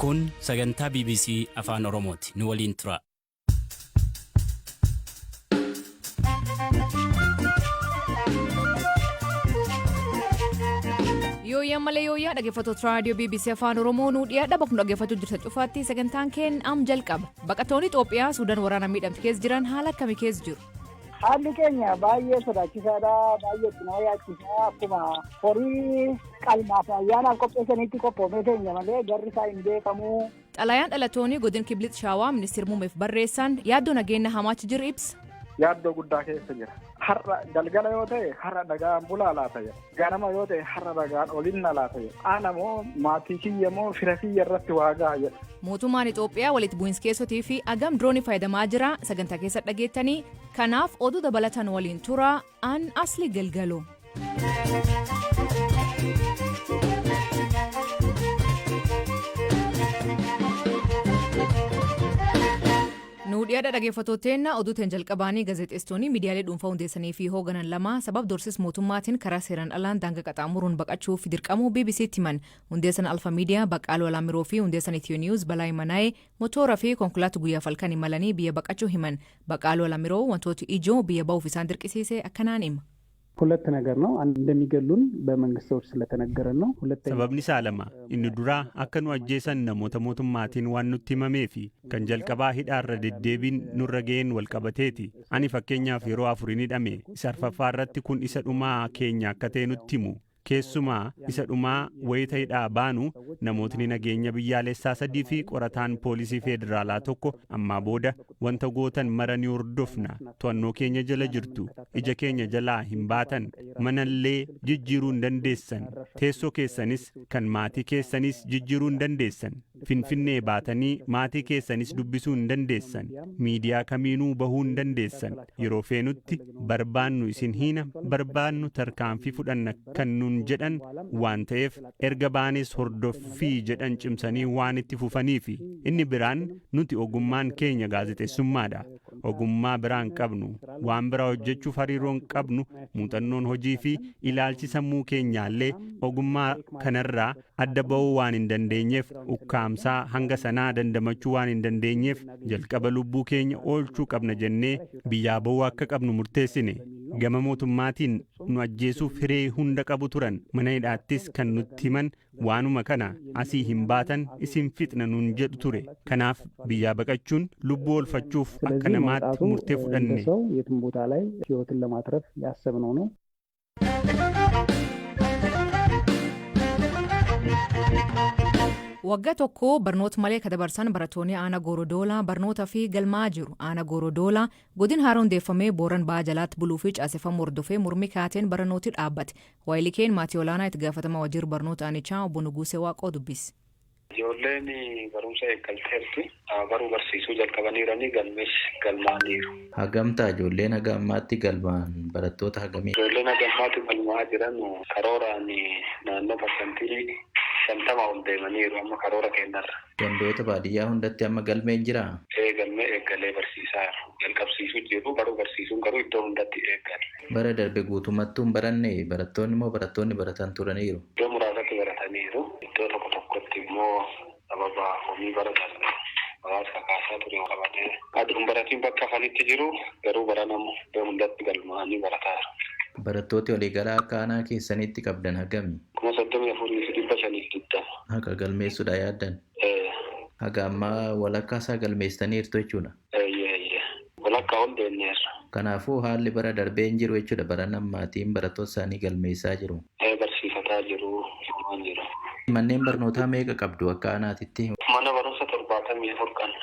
Kun sagantaa BBC Afaan Oromooti. Nu waliin tura. Yooyaa dhaggeeffattoota raadiyoo BBC Afaan Oromoo nu dhiyaadha bakka dhaggeeffachuu jirtan cufaatti sagantaan keenya am jalqaba. Baqattoonni Itoophiyaa Suudaan waraana miidhamte keessa jiran haala akkamii keessa jiru? Haalli keenya baay'ee sodaachisaadha. Baay'ee itti yaachisaa akkuma horii qalmaaf ayyaanaaf qopheessanitti qophoofnee keenya malee garri isaa hin beekamu. Xalayaan dhalattoonni godina Kibilit Shaawaa ministeera muummeef barreessan yaaddoo nageenya hamaachi jiru ibsa. Yaaddoo guddaa keessa jira. Har'a galgala yoo ta'e har'a dhagaan bulaa laata jira. Ganama yoo ta'e har'a dhagaan olinna laata jira. Ana moo maatii kiyya moo fira kiyya irratti waagaa jedha. Mootummaan Itoophiyaa walitti bu'iinsa keessotii fi agam diroonii fayyadamaa jira sagantaa keessa dhageettanii kanaaf oduu dabalatan waliin tura an asli galgaloo. Nuudhiyaadha dhaggeeffattooteenna oduuteen jalqabaanii gaazexeessitoonni miidiyaalee dhuunfaa hundeessanii fi hooganan lama sabab dorsis mootummaatiin karaa seeraan alaan daangaa qaxxaamuruun baqachuuf dirqamuu BBC'tti himan hundeessan Alfa Miidiyaa Baqqaaluu Alaamiroo fi hundeessan Itiyoo Niwuz Balaayi Manaa'ee motoora fi konkolaataa guyyaa falkan imalanii biyya baqachuu himan Baqqaaluu Alaamiroo wantoota ijoo biyya ba'uuf isaan dirqisiise akkanaan hima. ሁለት ነገር ነው አንድ እንደሚገሉን በመንግስት ሰዎች ስለተነገረን ነው ሁለተኛ sababni saalama inni duraa akka nu ajjeesan namoota mootummaatiin waan nutti himamee fi kan jalqabaa hidhaarra deddeebiin nurra ga'een wal qabateeti ani fakkeenyaaf yeroo afurin hidhame isa arfaffaa irratti kun isa dhumaa keenya akka ta'e nutti himu keessumaa isa dhumaa wayita hidhaa baanu namootni nageenya biyyaalessaa 3 fi qorataan poolisii federaalaa tokko ammaa booda wanta gootan mara ni hordofna to'annoo keenya jala jirtu ija keenya jalaa hin baatan manallee jijjiiruu hin dandeessan teessoo keessanis kan maatii keessanis jijjiiruu hin dandeessan finfinnee baatanii maatii keessanis dubbisuu hin dandeessan miidiyaa kamiinuu bahuu hin dandeessan yeroo feenutti barbaannu isin hiina barbaannu tarkaanfii fudhanna kan nun jedhan waan ta'eef erga baanis hordoffii jedhan cimsanii waan itti fufanii fi inni biraan nuti ogummaan keenya gaazexeessummaadha ogummaa biraan qabnu waan biraa hojjechuuf hariiroon qabnu muuxannoon hojii fi ilaalchi sammuu keenyaallee ogummaa kanarraa adda ba'uu waan hin dandeenyeef ukkaamsaa hanga sanaa dandamachuu waan hin dandeenyeef jalqaba lubbuu keenya oolchuu qabna jennee biyyaa ba'uu akka qabnu murteessine gama mootummaatiin nu ajjeesuuf hiree hunda qabu turan mana hidhaattis kan nutti himan waanuma kana asii hin baatan isin fixna nun jedhu ture kanaaf biyyaa baqachuun lubbuu oolfachuuf akka namaatti murtee fudhanne የትም ቦታ ላይ ህይወትን ለማትረፍ ያሰብነው ነው Waggaa tokko barnoota malee kadabarsan barattoonni Aanaa Goorodoolaa barnoota fi galmaa jiru. Aanaa Goorodoolaa godina haaraa hundeeffamee Booran Ba'aa jalaatti buluu fi caaseffamuu hordofee mormii kaateen barnooti dhaabbate. Waayilikeen maatii olaanaa itti gaafatama waajjira barnoota aanichaa obbo Nuguusee Waaqoo dubbise. Ijoolleen barumsa eeggalteerti baruu barsiisuu jalqabaniiranii galmaaniiru. Hagamtaa ijoolleen haga ammaatti galmaan barattoota hagamii? Ijoolleen haga ammaatti galmaa jiran karooraan naannoo parsantii 50 ol deemaniiru amma karoora kennarra. Gandoota baadiyyaa hundatti amma galmeen jiraa? Galmee eeggalee barsiisaa jalqabsiisuu jiru garuu barsiisuun garuu iddoo hundatti eeggale. Bara darbe guutumattuu hin baranne barattoonni moo barattoonni baratan turaniiru? Iddoo muraasatti barataniiru iddoo tokkotti immoo sababa homii baratan hawaasa kaasaa ture qabatee aduun baratiin bakka afanitti jiru garuu baranamu iddoo hundatti galmaanii barataara. Barattooti waliigalaa akka aanaa keessanitti qabdan hagami? 34,520. Haqa galmeessuudha yaaddan? Haga ammaa walakkaa isaa galmeessaniirtu jechuudha? Walakkaa ol deemneerra. Kanaafuu haalli bara darbee hin jiru jechuudha baran ammaatiin barattoota isaanii galmeessaa jiru? Barsiifataa jiru himaan jiru. Manneen barnootaa meeqa qabdu akka aanaatitti? Mana barumsa 74 qabna.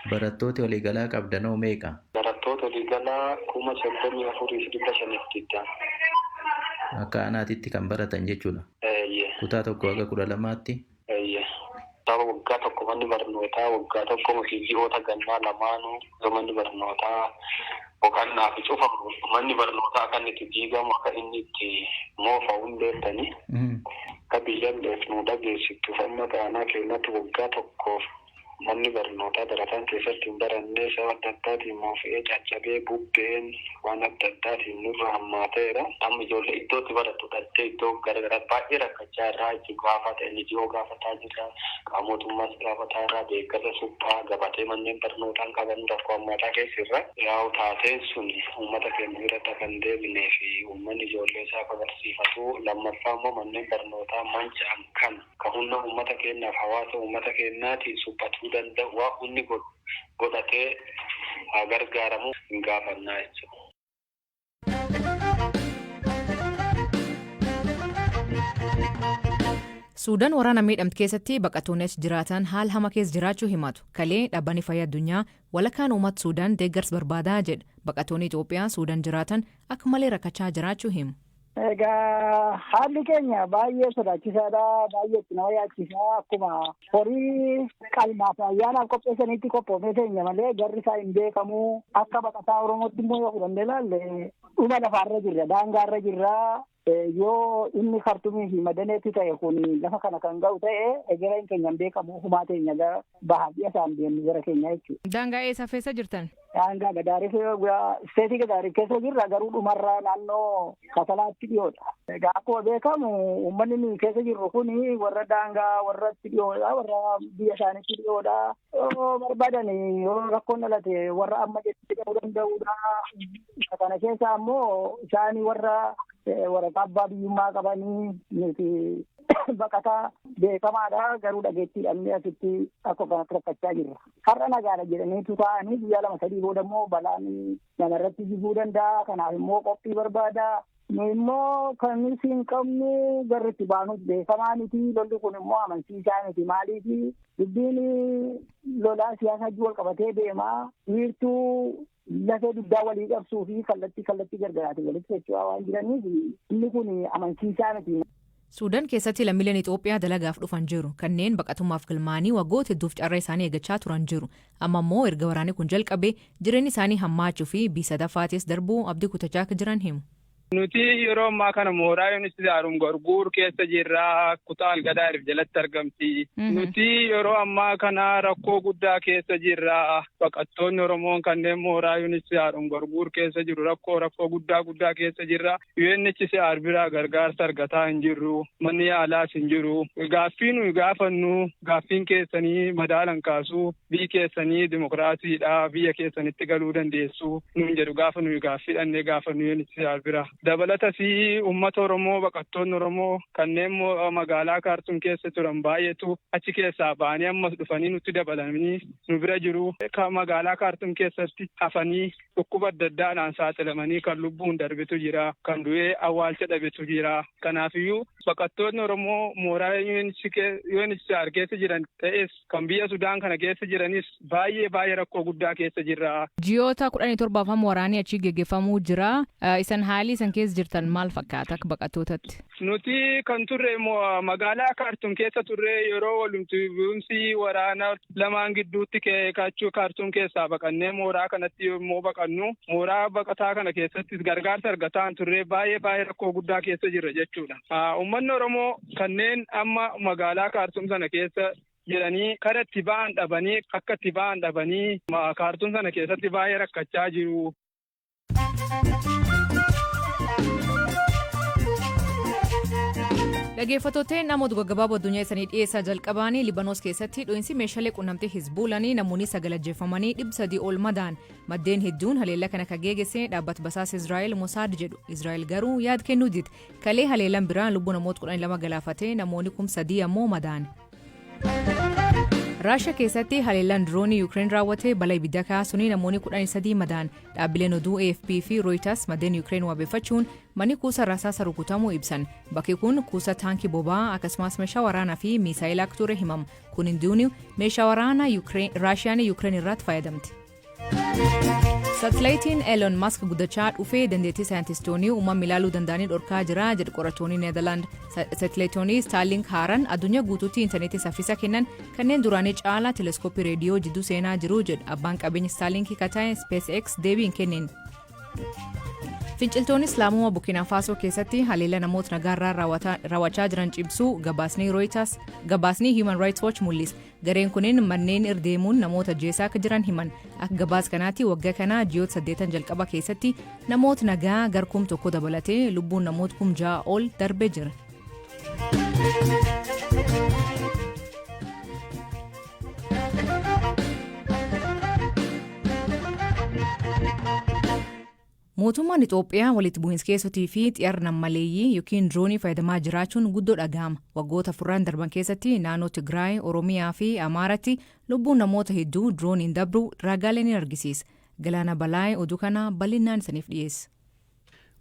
Barattooti waliigalaa qabdanoo meeqa? Barattoota waliigalaa 34,520. Akka aanaatitti kan baratan jechuudha? Kutaa tokko haga 12tti? Waggaa tokko manni barnootaa waggaa tokko ji'oota gannaa lamaanuu manni barnootaa boqonnaa fi cufamu manni barnootaa kan itti diigamu akka inni itti moofa'u hin beektanii akka biyyan beeknuu dhageessittu amma aanaa keenyatti waggaa tokkoof manni barnootaa barataan keessatti hin barannee sababa adda addaatiin moofa'ee caccabee bubbeen waan adda addaatiin nurra hammaateera. Amma ijoollee iddootti barattu dhattee iddoo garaagaraa baay'ee rakkachaa irraa itti gaafata NGO gaafataa jira. Qaamootummaas gaafataa irraa deeggarsa suphaa gabatee manneen barnootaan qaban rakkoo hammaataa keessa irra yaa'u taateen sun uummata keenya biratti kan deebinee fi uummanni ijoollee isaa akka barsiifatu lammaffaa immoo manneen barnootaa manca'an kan humna uummata keenyaaf hawaasa uummata keenyaatiin suphatuu danda'u waa hundi godhatee gargaaramu hin gaafannaa jechuudha. Suudaan waraana miidhamte keessatti baqattoonni achi jiraatan haala hamaa keessa jiraachuu himatu. Kalee dhaabbanni fayyaa addunyaa walakkaan uummata Suudaan deeggarsa barbaadaa jedha. Baqattoonni Itoophiyaa Suudaan jiraatan akka malee rakkachaa jiraachuu himu. Egaa haalli keenya baay'ee sodaachisaadha. Baay'ee itti nama yaachisaa. Akkuma horii qalmaaf ayyaanaaf qopheessaniitti qophoofnee teenya malee garri isaa hin beekamu. Akka baqataa Oromootti immoo yoo fudhannee ilaalle dhuma lafaarra jirra. Daangaarra jirra. Yoo inni Kartumii fi Madaneetti ta'e kun lafa kana kan ga'u ta'e egereen keenya hin beekamu. Humaa teenya gara bahaa biyya isaan deemnu gara keenya jechuudha. Daangaa eessa keessa jirtan? Daangaa Gadaariif isteetii Gadaariif keessa jirra garuu dhumarraa naannoo Kasalaatti dhiyoodha. Egaa akkuma beekamu uummanni nuyi keessa jirru kun warra daangaa warratti dhiyoodha. Warra biyya isaaniitti dhiyoodha. Yoo barbaadan yoo rakkoon dhalate warra amma jechutti dhiyoo danda'uudha. Kana keessa ammoo isaanii warra waraqaa abbaa biyyummaa qabanii nuti baqataa beekamaadha garuu dhageettii dhabnee asitti akka kanatti rakkachaa jirra. Har'a nagaadha jedhaniitu ta'anii guyyaa 2-3 booda immoo balaan namarratti jiguu danda'a. Kanaaf immoo qophii barbaada. Nu immoo kan nuti hin qabnu garri itti baanuuti beekamaa miti. Lolli kun immoo amansiisaa miti. Maaliifi dubbiin lolaa siyaasaa wal qabatee deemaa. Wiirtuu lafee dugdaa walii qabsuu fi kallattii gargaraati walitti socho'aa waan jiraniif inni kun amansiisaa miti. Suudaan keessatti lammiileen Itoophiyaa dalagaaf dhufan jiru. Kanneen baqatummaaf galmaanii waggoota hedduuf carraa isaanii eeggachaa turan jiru. Amma immoo erga waraanni kun jalqabee jireenyi isaanii hammaachuu fi biyya sadaffaatis darbuu abdii kutachaa akka jiran himu. Nuti yeroo ammaa kana mooraa yuunisti Daarum Gorguur keessa jirra. Kutaa Algadaariif jalatti argamti. Nuti yeroo ammaa kana rakkoo guddaa keessa jirra. Baqattoonni Oromoon kanneen mooraa yuunisti Daarum Gorguur keessa jiru rakkoo guddaa keessa jirra. UNHCR biraa gargaarsa argataa hin jirru. Manni yaalaas hin jiru. Gaaffii nuyi gaafannu gaaffiin keessanii madaalan kaasuu biyyi keessanii dimokiraasiidha. Biyya keessanitti galuu dandeessu. Nuun jedhu gaafa nuyi gaaffiidhannee gaafannu UNHCR biraa. Dabalatas uummata Oromoo baqattoonni Oromoo kanneen magaalaa Kaartum keessa turan baay'eetu achi keessaa ba'anii ammas dhufanii nutti dabalanii nu bira jiru. Magaalaa Kaartum keessatti hafanii dhukkuba adda addaadhaan saaxilamanii kan lubbuun darbetu jira. Kan du'ee awwaalcha dhabetu jira. Kanaafiyyuu baqattoonni Oromoo mooraa UNHCR keessa jiran ta'es kan biyya Sudaan kana keessa jiranis baay'ee rakkoo guddaa keessa jirra. Ji'oota 17 waraanii achi geggeeffamuu jira. Isan haali isan keessa jirtan maal fakkaata akka baqattootatti? Nuti kan turre magaalaa Kaartum keessa turre yeroo walumti bu'umsi waraana lamaan gidduutti kaachuu Kaartum keessaa baqannee mooraa kanatti yommuu baqannu mooraa baqataa kana keessattis gargaarsa argataa turre baay'ee rakkoo guddaa keessa jirra jechuudha. Uummanni Oromoo kanneen amma magaalaa Kaartum sana keessa jedhanii karaa itti ba'an dhabanii akka itti ba'an dhabanii Kaartum sana keessatti baay'ee rakkachaa jiru. Dhaggeeffattoonni namoota gaggabaaboo addunyaa isaanii dhiyeessaa jalqabanii Libanoos keessatti dho'iinsi meeshaalee quunnamtii Hizbuulanii namoonni 9 ajjeefamanii 300 ol madaan maddeen hedduun haleellaa kana kan geggeesse dhaabbata basaasa Israa'el Mosaad jedhu. Israa'el garuu yaada kennuu didde. Kalee haleellaan biraan lubbuu namoota 12 galaafatee namoonni 3,000 ammoo madaan. Raashiyaa keessatti haleellaan diroonii Yuukireen raawwate balaa ibiddaa kaasuun namoonni 13 madaan. Dhaabbileen oduu AFP fi Reuters maddeen Yuukireen wabeeffachuun manni kuusa rasaasa rukutamuu ibsan. Bakki kun kuusa taankii boba'aa akkasumas meeshaa waraanaa fi miisaayilaa akka ture himama. Kun hundiyyuu meeshaa waraanaa Raashiyaan Yuukireen irratti fayyadamte. Saatalaayitiin Elon Musk guddachaa dhufee dandeettii saayintistoonni uumama ilaaluu danda'anii dhorkaa jira jedhu qorattoonni Neezerlaand. Saatalaayitiin Starlink haaraan addunyaa guutuutti intarneetii saffisa kennan kanneen duraanii caalaa teleskooppii reediyoo jidduu seenaa jiru jedhu abbaan qabeenya Starlink kan ta'e SpaceX deebii hin kenneen. Finciltoonni Islaamummaa Burkina Faso keessatti haleellaa namoota nagaarraa raawwachaa jiran cimsuu gabaasni Human Rights Watch mul'isa. Gareen kunneen manneen irdeemuun namoota ajjeesaa akka jiran himan. Akka gabaas kanaatti waggaa kana ji'oota 8 jalqaba keessatti namoota nagaa garkuum tokko dabalatee lubbuun namoota 6,000 ol darbee jira. Mootummaan Itoophiyaa walitti bu'iinsa keessotii fi xiyyaara nammaleeyyii yookiin diroonii fayyadamaa jiraachuun guddoo dhaga'ama. Waggoota 4 darban keessatti naannoo Tigraay, Oromiyaa fi Amaaratti lubbuun namoota hedduu dirooniin dabru ragaalee ni argisiisa. Galaana Balaay oduu kana bal'inaan isiniif dhiyeessa.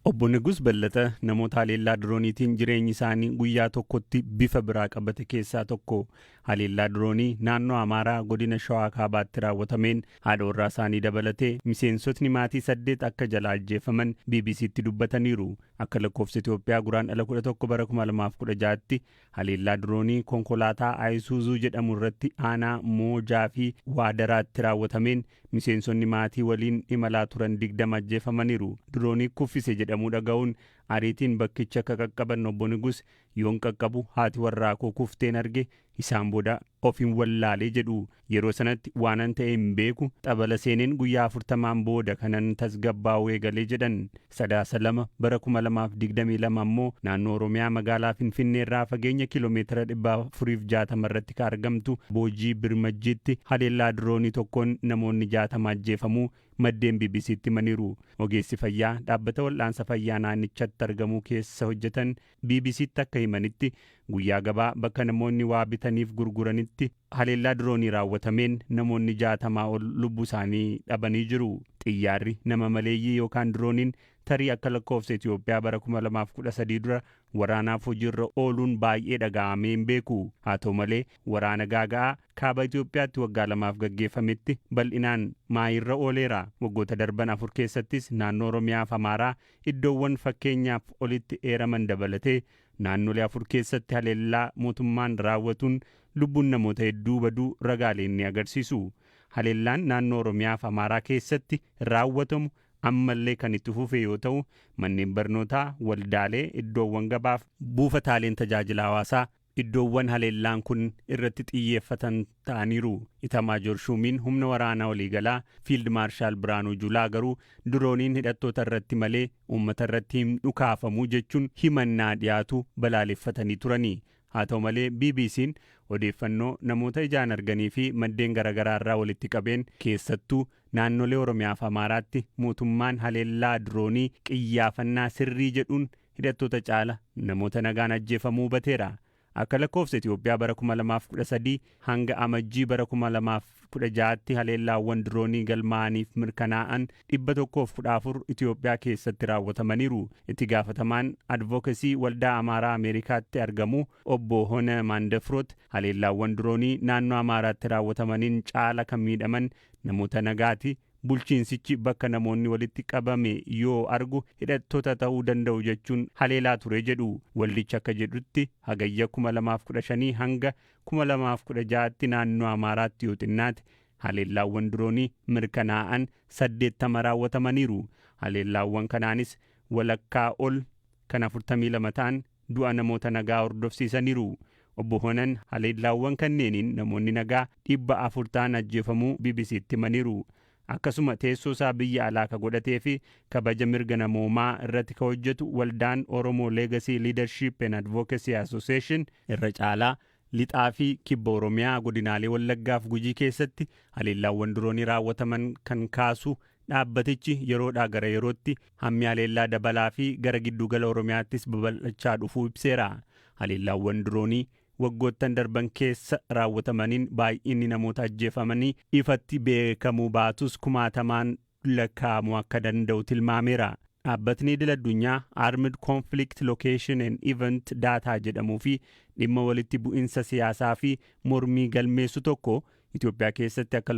Obbo Nigus Ballata namoota haleellaa dirooniitiin jireenyi isaanii guyyaa tokkotti bifa biraa qabate keessaa tokko. Haleellaa diroonii naannoo Amaaraa godina Shawaa Kaabaatti raawwatameen haadha warraa isaanii dabalatee miseensotni maatii 8 akka jalaa ajjeefaman BBC'tti dubbataniiru. Akka lakkoofsa Itoophiyaa guraandhala 11 bara 2016tti haleellaa diroonii konkolaataa Ayisuuzuu jedhamu irratti aanaa Moojaa fi Waadaraatti raawwatameen miseensonni maatii waliin imalaa turan 20 ajjeefamaniiru. Diroonii kuffise jedhamu dhaga'uun ariitiin bakkicha akka qaqqaban Obbo Nigus yoon qaqqabu haati warraa koo kufteen arge isaan booda ofiin wallaalee jedhu. Yeroo sanatti waanan ta'e hin beeku xabala seeneen guyyaa 40 booda kanan tasgabbaa'uu eegalee jedhan. Sadaasa 2 bara 2022 ammoo naannoo Oromiyaa magaalaa Finfinnee irraa fageenya kiiloomeetira 460 irratti kan argamtu Boojii Birmajjiitti haleellaa diroonii tokkoon namoonni 60 ajjeefamuu maddeen BBC'tti himaniiru. Ogeessi fayyaa dhaabbata wal'aansa fayyaa naannichatti argamuu keessa hojjetan BBC'tti akka himanitti guyyaa gabaa bakka namoonni waa bitaniif gurguranitti haleellaa diroonii raawwatameen namoonni 60 ol lubbuu isaanii dhabanii jiru. Xiyyaarri nama maleeyyii yookaan dirooniin tarii akka lakkoofsa Itoophiyaa bara 2013 dura waraanaaf hojiirra ooluun baay'ee dhaga'amee hin beeku. Haa ta'u malee waraana gaaga'aa kaaba Itoophiyaatti waggaa 2 gaggeeffametti bal'inaan maayirra ooleera. Waggoota darban 4 keessattis naannoo Oromiyaa fi Amaaraa iddoowwan fakkeenyaaf olitti eeraman dabalatee naannolee 4 keessatti haleellaa mootummaan raawwatuun lubbuun namoota hedduu baduu ragaaleen ni agarsiisu. Haleellaan naannoo Oromiyaa fi Amaaraa keessatti raawwatamu ammallee kan itti fufe yoo ta'u manneen barnootaa, waldaalee, iddoowwan gabaaf buufataaleen tajaajila hawaasaa iddoowwan haleellaan kun irratti xiyyeeffatan ta'aniiru. Itamaajoor Shumiin humna waraanaa waliigalaa Fiild Maarshaal Biraanuu Juulaa garuu dirooniin hidhattoota irratti malee uummata irratti hin dhukaafamu jechuun himannaa dhiyaatu balaaleffatanii turani. Haa ta'u malee BBC'n odeeffannoo namoota ijaan arganii fi maddeen garaagaraa irraa walitti qabeen keessattuu naannolee Oromiyaa fi Amaaraatti mootummaan haleellaa diroonii qiyyaafannaa sirrii jedhuun hidhattoota caala namoota nagaan ajjeefamuu hubateera. Akka lakkoofsa Itoophiyaa bara 2013 hanga amajjii bara 2016tti haleellaawwan diroonii galmaa'aniif mirkanaa'an 114 Itoophiyaa keessatti raawwatamaniiru. Itti gaafatamaan advookasii waldaa Amaaraa Ameerikaatti argamu obbo Hona Maandafroot haleellaawwan diroonii naannoo Amaaraatti raawwatamaniin caala kan miidhaman namoota nagaati. Bulchiinsichi bakka namoonni walitti qabame yoo argu hidhattoota ta'uu danda'u jechuun haleelaa ture jedhu. Waldichi akka jedhutti hagayya 2015 hanga 2016tti naannoo Amaaraatti yoo xinnaate haleellaawwan diroonii mirkanaa'an 80 raawwatamaniiru. Haleellaawwan kanaanis walakkaa ol kan 42 ta'an du'a namoota nagaa hordofsiisaniiru. Obbo Honan haleellaawwan kanneeniin namoonni nagaa 400 ta'an ajjeefamuu BBC'tti himaniiru. Akkasuma teessoo isaa biyya alaa ka godhatee fi kabaja mirga namoomaa irratti ka hojjetu waldaan Oromoo Legacy Leadership and Advocacy Association irra caalaa lixaa fi kibba Oromiyaa godinaalee Wallaggaaf Gujii keessatti haleellaawwan diroonii raawwataman kan kaasu dhaabbatichi yeroodhaa gara yerootti hammi haleellaa dabalaa fi gara giddugala Oromiyaattis babal'achaa dhufuu ibseera. Haleellaawwan diroonii waggoottan darban keessa raawwatamaniin baay'inni namoota ajjeefamanii ifatti beekamuu baatus kumaatamaan lakkaa'amuu akka danda'u tilmaameera. Dhaabbatni idil-addunyaa Armed Conflict Location and Event Data jedhamuu fi dhimma walitti bu'insa siyaasaa fi mormii galmeessu tokko Itoophiyaa keessatti akka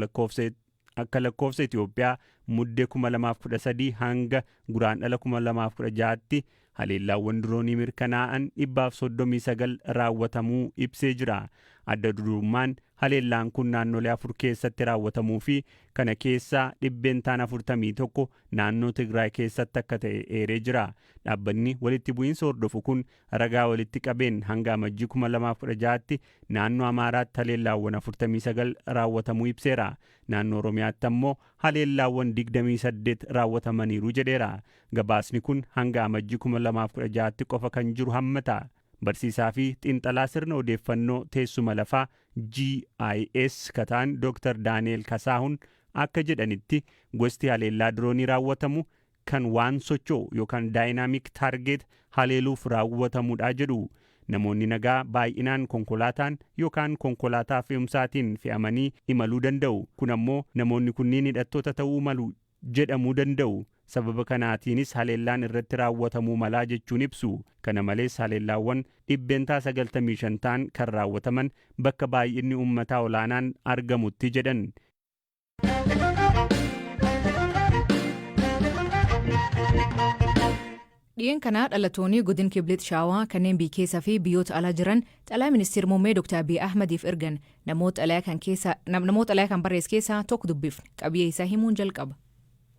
lakkoofsa Itoophiyaa muddee 2013 hanga guraandhala 2016tti haleellaawwan diroonii mirkanaa'an 139 raawwatamuu ibsee jira. adda durummaan haleellaan kun naannolee 4 keessatti raawwatamuu fi kana keessaa 41 naannoo Tigraay keessatti akka ta'e eeree jira. Dhaabbanni walitti bu'iinsa hordofu kun ragaa walitti qabeen hanga amajjii 2016tti naannoo Amaaraatti haleellaawwan 49 raawwatamuu ibseera. Naannoo Oromiyaatti ammoo haleellaawwan 28 raawwatamaniiru jedheera. Gabaasni kun hanga amajjii 2016tti qofa kan jiru hammata. Barsiisaa fi xiinxalaa sirna odeeffannoo teessuma lafaa GIS kataan Dr. Daani'el Kasaahun akka jedhanitti gosti haleellaa diroonii raawwatamu kan waan socho'u yookaan daayinaamik taargeet haleeluuf raawwatamudha jedhu. Namoonni nagaa baay'inaan konkolaataan yookaan konkolaataa fe'umsaatiin fe'amanii imaluu danda'u. Kun ammoo namoonni kunniin hidhattoota ta'uu malu jedhamuu danda'u. Sababa kanaatiinis haleellaan irratti raawwatamuu malaa jechuun ibsu. Kana malees haleellaawwan 95 ta'an kan raawwataman bakka baay'inni uummataa olaanaan argamutti jedhan. Dhiyeenya kana dhalatoonni godina Kiblet Shaawaa kanneen biyya keessaa fi biyyoota alaa jiran xalayaa ministeera muummee Dr. Abiy Ahmediif ergan namoota xalayaa kan barreesse keessaa tokko dubbifne qabiyyee isaa himuun jalqaba.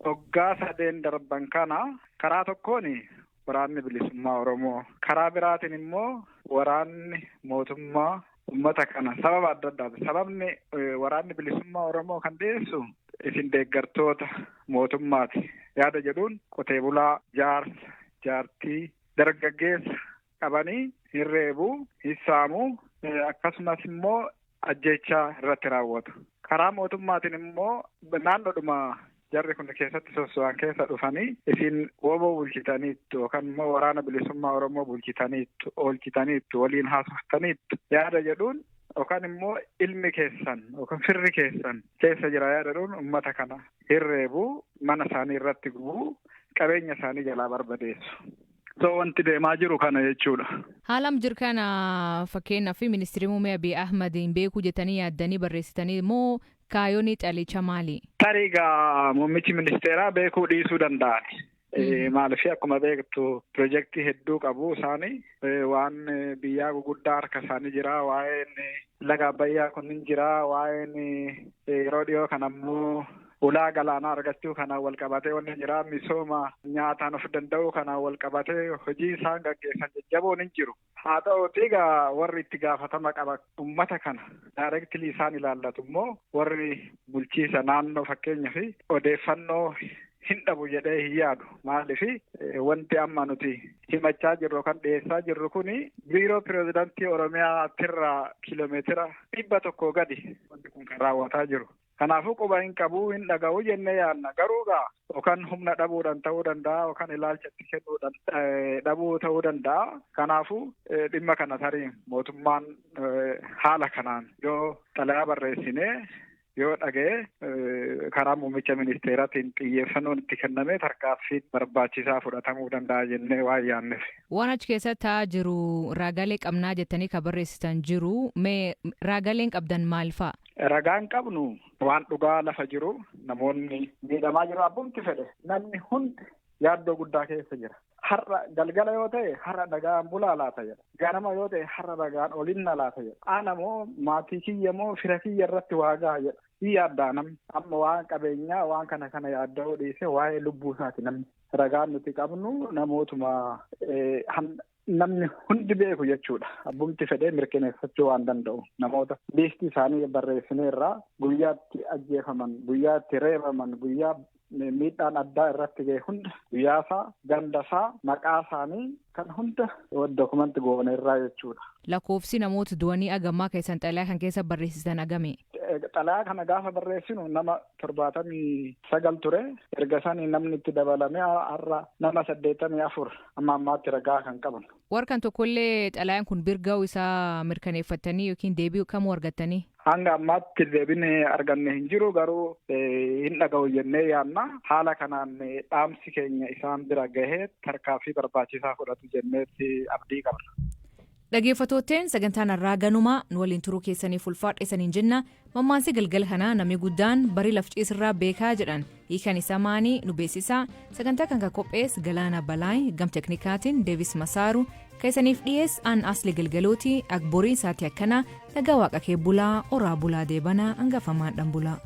Waggaa 3 darban kana karaa tokkoon waraanni bilisummaa Oromoo, karaa biraatiin immoo waraanni mootummaa uummata kana sababa adda addaati. Sababni waraanni bilisummaa Oromoo kan dhiyeessu isin deeggartoota mootummaati. Yaada jedhuun qotee bulaa, jaarsa, jaartii, dargaggeessa qabanii hin reebuu, hin saamuu, akkasumas immoo ajjechaa irratti raawwatu. Karaa mootummaatiin immoo naannoodhuma jarri kun keessatti soso'an keessa dhufanii isin woboo bulchitaniittu yookaan immoo waraana bilisummaa Oromoo bulchitaniittu, oolchitaniittu, waliin haasoftaniittu yaada jedhuun yookaan immoo ilmi keessan yookaan firri keessan keessa jira yaada jedhuun uummata kana hin reebuu, mana isaanii irratti gubuu, qabeenya isaanii jalaa barbadeessu. So wanti deemaa jiru kana jechuudha. Haalam jirkana fakkeenyaaf ministeerri muummee Abiy Ahmediin beekuu jettanii yaaddanii barreessitanii moo kaayoon xalicha maali? Tariigaa muummichi ministeeraa beekuu dhiisuu danda'an. Maaliif akkuma beektu piroojeektii hedduu qabu isaanii waan biyyaa guguddaa harka isaanii jira, waa'een laga Abbayyaa kunniin jira, waa'een yeroo dhiyoo kan ammoo ulaa galaanaa argachuu kanaan wal qabatee wanni jira, misooma nyaataan of danda'uu kanaan wal qabatee hojii isaan gaggeessan jajjaboon hin jiru. Haa ta'uutii egaa warri itti gaafatama qaba uummata kana daayireektilii isaan ilaallatu immoo warri bulchiisa naannoo fakkeenyaa fi odeeffannoo hin dhabu jedhee hin yaadu. Maaliif wanti amma nuti himachaa jirru kan dhiyeessaa jirru kuni biiroo pireezidantii Oromiyaatirraa kiiloomeetira 100 gadi wanti kun kan raawwataa jiru. Kanaafuu quba hin qabu, hin dhaga'u jennee yaadna. Garuu yookaan humna dhabuudhaan ta'uu danda'a yookaan ilaalchatti kennuudhaan dhabuu ta'uu danda'a. Kanaafuu dhimma kana tarii mootummaan haala kanaan yoo xalayaa barreessinee yoo dhaga'e karaa muummicha ministeeraatiin xiyyeeffannoon itti kennamee tarkaanfiin barbaachisaa fudhatamuu danda'a jennee waan yaadneef. Waan achi keessatti ta'aa jiru raagaalee qabnaa jettanii kan barreessitan jiru. Mee raagaaleen qabdan maal fa'a? Ragaan qabnu waan dhugaa lafa jiru, namoonni miidhamaa jiru abbumti fedhe. Namni hundi yaaddoo guddaa keessa jira. Har'a galgala yoo ta'e har'a dhagaan bulaa laata jedha. Ganama yoo ta'e har'a dhagaan olinna laata jedha. Ana moo maatii kiyya moo fira kiyya irratti waa gaha jedha. Hin yaaddaa namni amma waan qabeenyaa waan kana yaadda'uu dhiise waa'ee lubbuu isaati namni. Ragaan nuti qabnu namootuma namni hundi beeku jechuudha. Abbumti fedhee mirkaneeffachuu waan danda'u. Namoota liistii isaanii barreessineerraa guyyaatti ajjeefaman, guyyaatti reebaman, guyyaa miidhaan addaa irratti ga'e hunda guyyaasaa, gandasaa, maqaa isaanii kan hunda dokumentii gooneerraa jechuudha. Lakkoofsi namoota du'anii agammaa keessan xalayaa kan keessa barreessitan agame? Xalayaa kana gaafa barreessinu nama 79 ture. Erga sanii namni itti dabalamee har'a nama 84 amma ammaatti ragaa kan qaban. Warkan tokkollee xalayaan kun birga'uu isaa mirkaneeffatanii yookiin deebi'uu kamuu argattanii? Hanga ammaatti deebiin arganne hin jiru, garuu hin dhaga'u jennee yaadna. Haala kanaan dhaamsi keenya isaan bira gahee tarkaanfii barbaachisaa fudhatu jenneetti abdii qabna. Dhaggeeffattootteen sagantaan irraa ganumaa nu waliin turuu keessaniif ulfaadha isaniin jenna. Mammaansi galgala kanaa namni guddaan barii lafciisirraa beekaa jedhan hiikan isaa maanii nu beeksisaa. Sagantaa kan qopheesse Galaana Balaay, gam teknikaatiin Deevis Masaaru, keessaniif dhiyees aan asli galgalooti akboriin isaati akkana nagaa waaqa kee bulaa oraa bulaa deebanaa hangafamaan dhan bulaa.